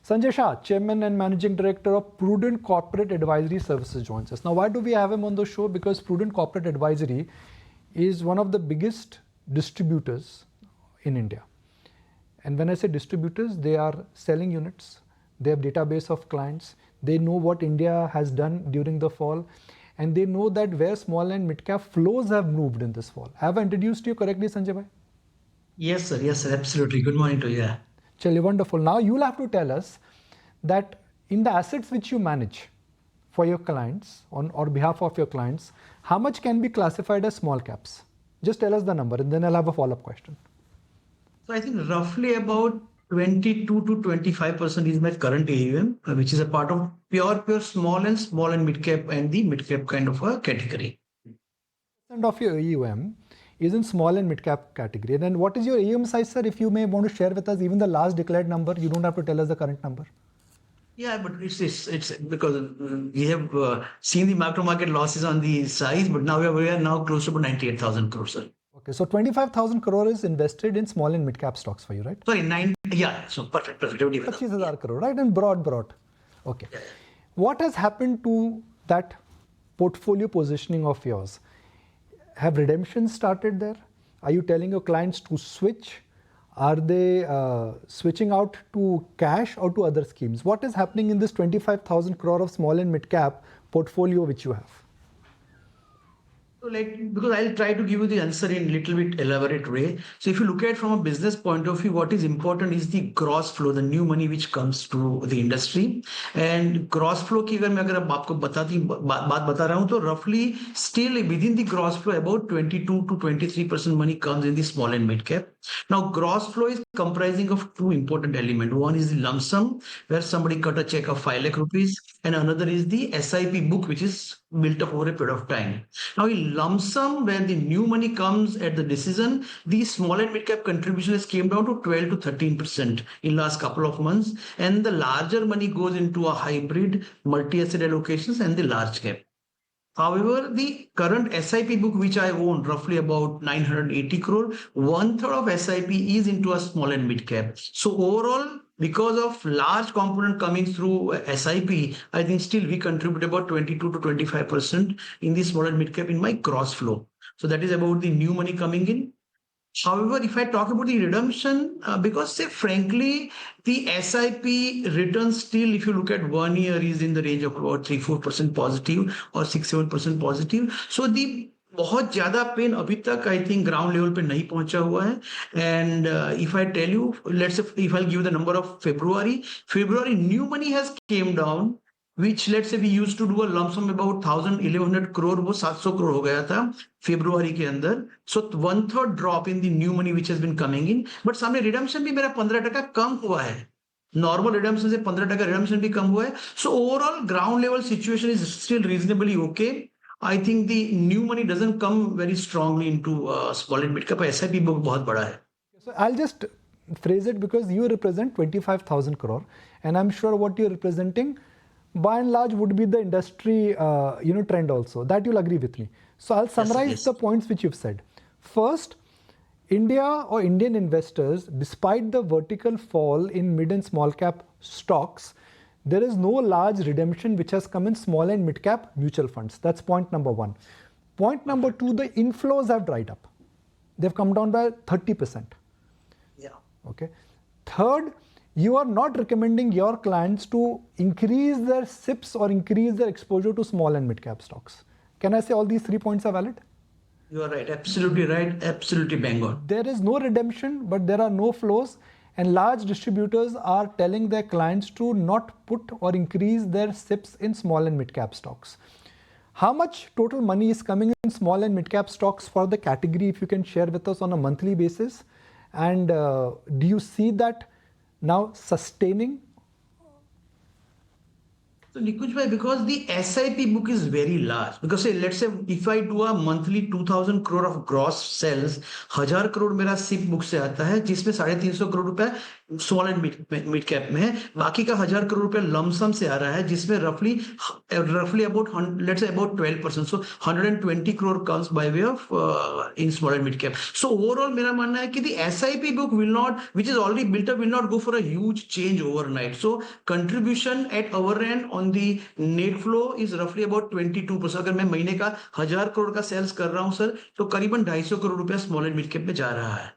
Sanjay Shah, Chairman and Managing Director of Prudent Corporate Advisory Services, joins us. Now, why do we have him on the show? Because Prudent Corporate Advisory is one of the biggest distributors in India. And when I say distributors, they are selling units, they have database of clients, they know what India has done during the fall, and they know that where small and mid-cap flows have moved in this fall. Have I introduced you correctly, Sanjay bhai? Yes, sir, absolutely. Good morning to you. Chali, wonderful. Now you'll have to tell us that in the assets which you manage for your clients, on or behalf of your clients, how much can be classified as small caps? Just tell us the number and then I'll have a follow-up question. So I think roughly about 22 to 25% is my current AUM, which is a part of pure small and mid cap and the mid cap kind of a category. % of your AUM is in small and mid cap category. And then what is your AUM size, sir? If you may want to share with us even the last declared number, you don't have to tell us the current number. Yeah, but it's because we have seen the macro market losses on the size, but now we are now close to about 98,000 crores, sir. Okay, so 25,000 crore is invested in small and mid cap stocks for you, right? Sorry, so perfect. 25,000 crore, right? And broad. Okay. Yeah. What has happened to that portfolio positioning of yours? Have redemptions started there? Are you telling your clients to switch? Are they switching out to cash or to other schemes? What is happening in this 25,000 crore of small and mid cap portfolio which you have? So because I'll try to give you the answer in a little bit elaborate way. So if you look at it from a business point of view, what is important is the gross flow, the new money which comes to the industry. And gross flow की अगर मैं आपको बात बता रहा हूँ तो roughly still within the gross flow about 22 to 23% money comes in the small and mid cap. Now gross flow is comprising of two important elements. One is the lump sum where somebody cut a check of 5 lakh rupees, and another is the SIP book which is built up over a period of time. Now in lump sum, when the new money comes at the decision, the small and mid cap contribution has came down to 12 to 13% in last couple of months, and the larger money goes into a hybrid multi-asset allocations and the large cap. However, the current SIP book which I own, roughly about 980 crore, 1/3 of SIP is into a small and mid cap. So overall, because of large component coming through SIP, I think still we contribute about 22 to 25% in the small and mid cap in my gross flow. So that is about the new money coming in. However, if I talk about the redemption, because say frankly, the SIP return still, if you look at 1 year, is in the range of about 3-4% positive or 6-7% positive. So the बहुत ज्यादा pen अभी तक I think ground level पे नहीं पहुंचा हुआ है. And if I tell you, let's if I give the number of February new money has come down, which let's say we used to do a lump sum about 1,100 crore, वो 700 crore हो गया था February के अंदर. So 1/3 drop in the new money which has been coming in, but सामने redemption भी मेरा 15% कम हुआ है. नॉर्मल रिडम्पशन से 15% रिडम्पशन भी कम हुआ है. So overall ground level situation is still reasonably okay. I think the new money doesn't come very strongly into small and mid cap. SIP book बहुत बड़ा है. So I'll just phrase it because you represent 25,000 crore, and I'm sure what you're representing by and large would be the industry trend also. That you'll agree with me. So I'll summarize the points which you've said. First, India or Indian investors, despite the vertical fall in mid and small cap stocks, there is no large redemption which has come in small and mid cap mutual funds. That's point number one. Point number two, the inflows have dried up. They've come down by 30%. Yeah. Okay. Third, you are not recommending your clients to increase their SIPs or increase their exposure to small and mid cap stocks. Can I say all these 3 points are valid? You are right. Absolutely bang on. There is no redemption, but there are no flows. And large distributors are telling their clients to not put or increase their SIPs in small and mid cap stocks. How much total money is coming in small and mid cap stocks for the category, if you can share with us on a monthly basis? And do you see that now sustaining? So Nikunj bhai, because the SIP book is very large, because say let's say if I do a monthly 2000 crore of gross sales, 1000 crore मेरा SIP book से आता है, जिसमें 350 करोड़ रुपए small and mid cap में है, बाकी का 1000 करोड़ रुपए लमसम से आ रहा है, जिसमें रफली about let's say about 12%, so 120 crore comes by way of in small and mid cap. So overall मेरा मानना है कि the SIP book will not, which is already built up, will not go for a huge change overnight. So contribution at our end on the net flow is roughly about 22%. अगर मैं महीने का 1000 करोड़ का sales कर रहा हूं sir, तो करीबन 250 करोड़ रुपया स्मॉल एंड मिड कैप में जा रहा है.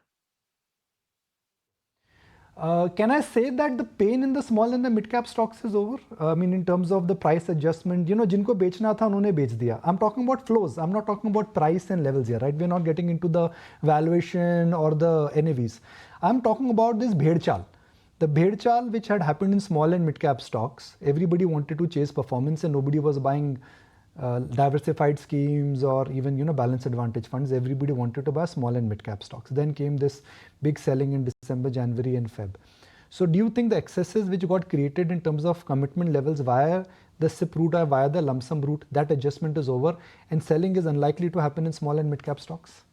Can I say that the pain in the small and the mid cap stocks is over? I mean, in terms of the price adjustment, जिनको बेचना था उन्होंने बेच दिया. I'm talking about flows. I'm not talking about price and levels here, right? We're not getting into the valuation or the NAVs. I'm talking about this bhed-chal. The bhed-chal which had happened in small and mid cap stocks. Everybody wanted to chase performance and nobody was buying diversified schemes or even balance advantage funds. Everybody wanted to buy small and mid cap stocks. Then came this big selling in December, January and Feb. So do you think the excesses which got created in terms of commitment levels via the SIP route or via the lump sum route, that adjustment is over and selling is unlikely to happen in small and mid cap stocks?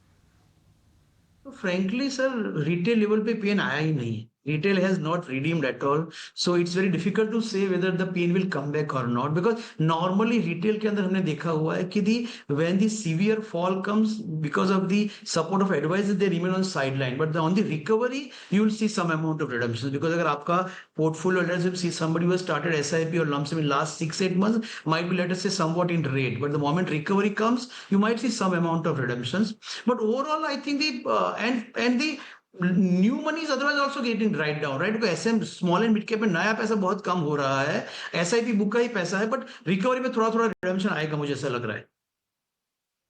तो frankly sir retail level पे pen आया ही नहीं. Retail has not redeemed at all, so it's very difficult to say whether the pain will come back or not, because normally retail के अंदर हमने देखा हुआ है कि when the severe fall comes because of the support of advisors, they remain on sideline, but on the recovery you will see some amount of redemption, because अगर आपका portfolio, let's say somebody who has started SIP or lump sum in last 6-8 months might be, let us say, somewhat in red, but the moment recovery comes you might see some amount of redemptions. But overall I think and the new money is otherwise also getting right down, right? Because SM small and mid cap में नया पैसा बहुत कम हो रहा है, SIP book का ही पैसा है, बट रिकवरी में थोड़ा थोड़ा रिडेम्पशन आएगा, मुझे ऐसा लग रहा है.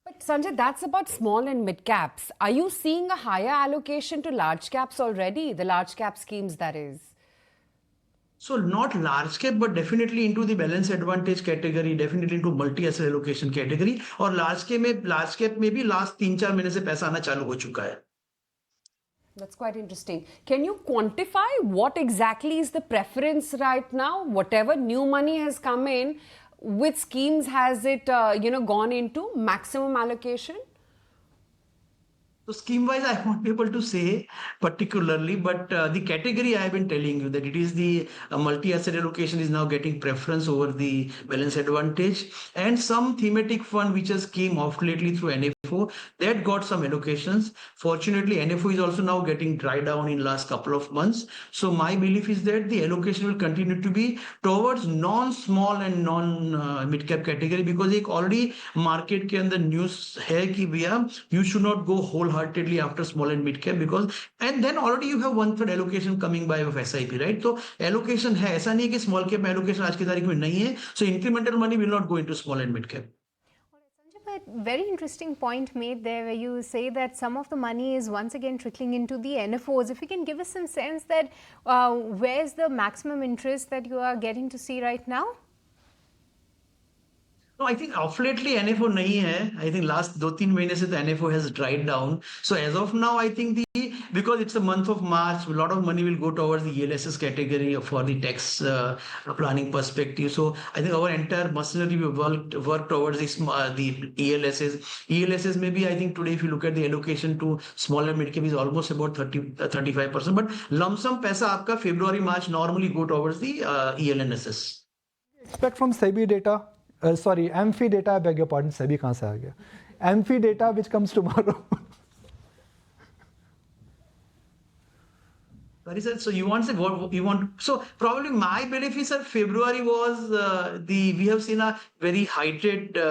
But Sanjay, that's about small and mid caps. Are you seeing a higher allocation to large caps already? The large cap schemes, that is. So not large cap, but definitely into the balance advantage category, definitely into multi asset allocation category. और large cap में भी last 3-4 महीने से पैसा आना चालू हो चुका है. That's quite interesting. Can you quantify what exactly is the preference right now? Whatever new money has come in, which schemes has it, gone into maximum allocation? So scheme wise, I won't be able to say particularly, but the category I have been telling you that it is the multi-asset allocation is now getting preference over the balance advantage, and some thematic fund which has came off lately through NFO that got some allocations. Fortunately, NFO is also now getting dry down in last couple of months. So my belief is that the allocation will continue to be towards non-small and non-mid cap category, because एक already market के अंदर news है कि भैया you should not go wholeheartedly after small and mid cap, because and then already you have 1/3 allocation coming by of SIP, right? तो allocation है, ऐसा नहीं है कि small cap में allocation आज की तारीख में नहीं है, so incremental money will not go into small and mid cap. But very interesting point made there, where you say that some of the money is once again trickling into the NFOs. If you can give us some sense that where's the maximum interest that you are getting to see right now? No, I think of lately NFO नहीं है. I think last 2-3 महीने से तो NFO has dried down. So as of now, I think because it's the month of March, a lot of money will go towards the ELSS category for the tax planning perspective. So I think our entire machinery will work towards the ELSS. ELSS maybe, I think today if you look at the allocation to small and mid cap is almost about 35%. But lump sum पैसा आपका February, March normally go towards the ELNSS. Expect from SEBI data. Sorry, AMFI data, I beg your pardon, SEBI कहाँ से आ गया? AMFI data which comes tomorrow. Sorry, sir. So you want to say what you want? So probably my belief is, sir, February was we have seen a very heightened.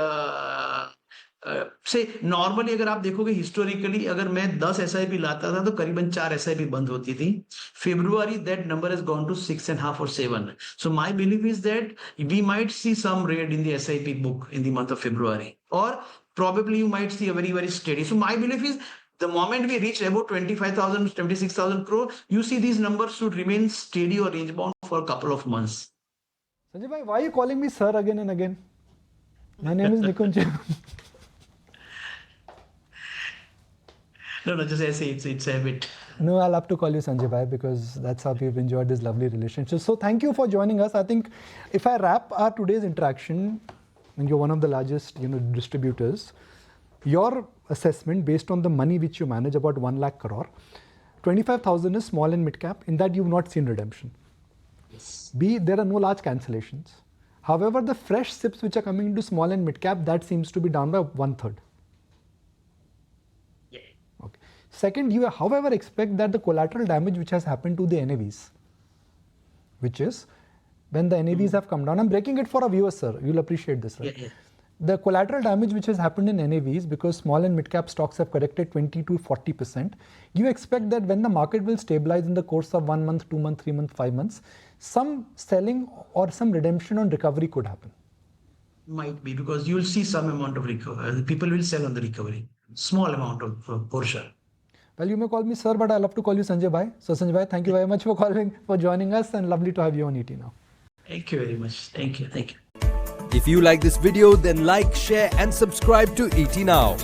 से normally अगर आप देखोगे historically, अगर मैं 10 SIP लाता था तो करीबन 4 SIP बंद होती थी. February that number has gone to 6.5 or 7. So my belief is that we might see some raid in the SIP book in the month of February, or probably you might see a very, very steady. So my belief is the moment we reach about 25,000, 26,000 crore, you see these numbers should remain steady or range bound for a couple of months. Sanjay bhai, why are you calling me sir again and again? My name is Nikunj. No, just I say it's a habit. No, I'll have to call you Sanjay Bhai because that's how we've enjoyed this lovely relationship. So thank you for joining us. I think if I wrap our today's interaction, and you're one of the largest, distributors, your assessment based on the money which you manage, about 1 lakh crore, 25,000 is small and mid cap. In that, you've not seen redemption. Yes. B, there are no large cancellations. However, the fresh SIPs which are coming into small and mid cap, that seems to be down by 1/3. Yeah. Okay. Second, you however expect that the collateral damage which has happened to the NAVs, which is when the NAVs have come down. I'm breaking it for our viewers, sir. You'll appreciate this, right? Yeah. The collateral damage which has happened in NAVs, because small and mid cap stocks have corrected 20 to 40%, you expect that when the market will stabilize in the course of 1 month, 2 months, 3 months, 5 months, some selling or some redemption on recovery could happen. Might be, because you'll see some amount of recovery. People will sell on the recovery. Small amount of portion. Well, you may call me sir, but I love to call you Sanjay Bhai. So Sanjay Bhai, thank you very much for joining us, and lovely to have you on ET Now. Thank you very much. Thank you. If you like this video, then like, share and subscribe to ET Now.